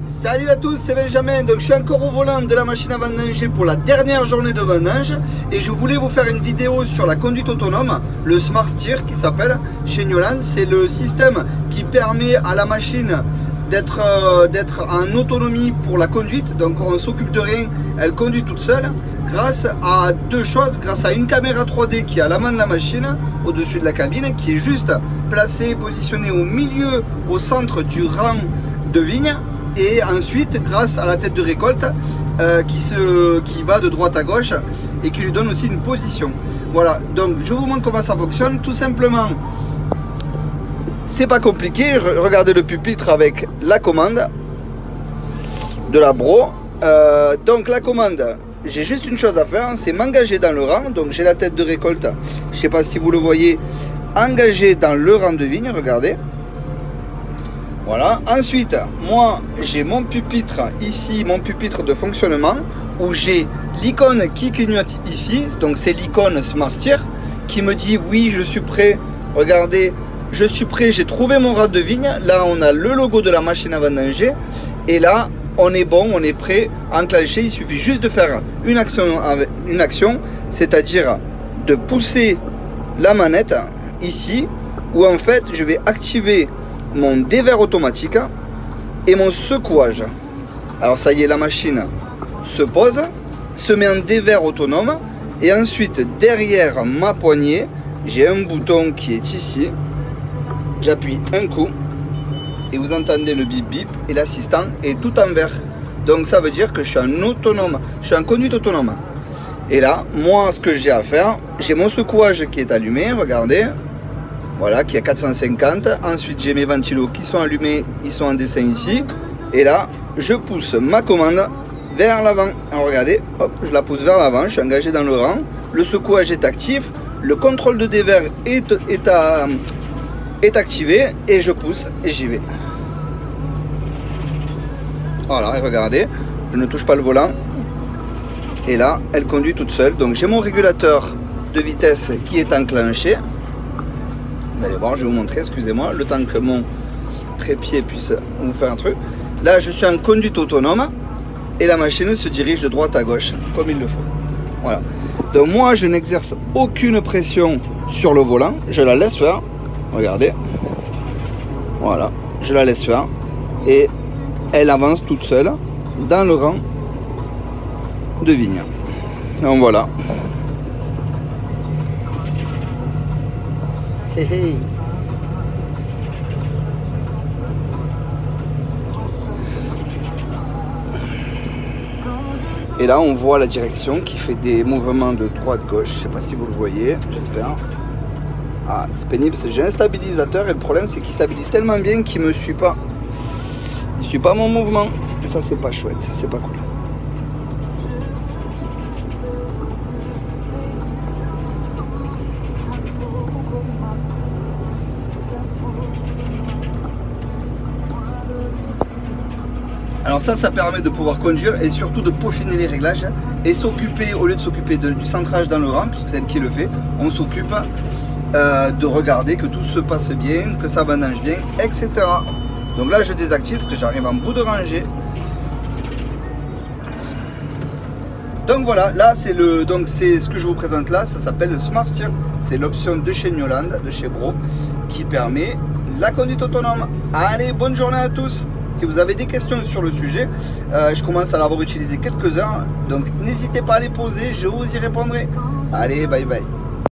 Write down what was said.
Salut à tous, c'est Benjamin. Donc je suis encore au volant de la machine à vendanger pour la dernière journée de vendange et je voulais vous faire une vidéo sur la conduite autonome, le Smart Steer qui s'appelle chez Newland. C'est le système qui permet à la machine d'être en autonomie pour la conduite, donc on s'occupe de rien, elle conduit toute seule grâce à deux choses, grâce à une caméra 3D qui est à l'avant de la machine, au-dessus de la cabine, qui est juste placée, positionnée au milieu, au centre du rang de vigne. Et ensuite, grâce à la tête de récolte qui va de droite à gauche et qui lui donne aussi une position. Voilà, donc je vous montre comment ça fonctionne. Tout simplement, c'est pas compliqué. Regardez le pupitre avec la commande de la Bro. Donc la commande, j'ai juste une chose à faire, c'est m'engager dans le rang. Donc j'ai la tête de récolte, je sais pas si vous le voyez, engagée dans le rang de vigne, regardez. Voilà, ensuite, moi j'ai mon pupitre ici, mon pupitre de fonctionnement, où j'ai l'icône qui clignote ici, donc c'est l'icône Smart Steer, qui me dit oui, je suis prêt, regardez, je suis prêt, j'ai trouvé mon rang de vigne. Là, on a le logo de la machine à vendanger, et là, on est bon, on est prêt à enclencher. Il suffit juste de faire une action, c'est-à-dire de pousser la manette ici, où en fait, je vais activer mon dévers automatique et mon secouage. Alors ça y est, la machine se pose, se met en dévers autonome, et ensuite derrière ma poignée j'ai un bouton qui est ici. J'appuie un coup et vous entendez le bip bip et l'assistant est tout en vert. Donc ça veut dire que je suis en autonome, je suis en conduite autonome. Et là, moi, ce que j'ai à faire, j'ai mon secouage qui est allumé, regardez. Voilà, qui est à 450. Ensuite, j'ai mes ventilos qui sont allumés, ils sont en dessin ici. Et là, je pousse ma commande vers l'avant. Alors regardez, hop, je la pousse vers l'avant, je suis engagé dans le rang. Le secouage est actif, le contrôle de dévers est activé et je pousse et j'y vais. Voilà, et regardez, je ne touche pas le volant. Et là, elle conduit toute seule. Donc j'ai mon régulateur de vitesse qui est enclenché. Vous allez voir, je vais vous montrer, excusez-moi, le temps que mon trépied puisse vous faire un truc. Là, je suis en conduite autonome et la machine se dirige de droite à gauche, comme il le faut. Voilà. Donc moi, je n'exerce aucune pression sur le volant. Je la laisse faire. Regardez. Voilà. Je la laisse faire. Et elle avance toute seule dans le rang de vigne. Donc voilà. Hey, hey. Et là on voit la direction qui fait des mouvements de droite-gauche. Je sais pas si vous le voyez, j'espère. Ah, c'est pénible, j'ai un stabilisateur et le problème c'est qu'il stabilise tellement bien qu'il me suit pas. Il suit pas mon mouvement. Et ça c'est pas chouette, c'est pas cool. Alors ça permet de pouvoir conduire et surtout de peaufiner les réglages et s'occuper, au lieu de s'occuper du centrage dans le rang, puisque c'est elle qui le fait, on s'occupe de regarder que tout se passe bien, que ça vendange bien, etc. Donc là je désactive parce que j'arrive en bout de rangée. Donc voilà, là c'est ce que je vous présente là, ça s'appelle le Smart Steer. C'est l'option de chez Newland, de chez Bro, qui permet la conduite autonome. Allez, bonne journée à tous. Si vous avez des questions sur le sujet, je commence à l'avoir utilisé quelques heures, donc n'hésitez pas à les poser, je vous y répondrai. Allez, bye bye.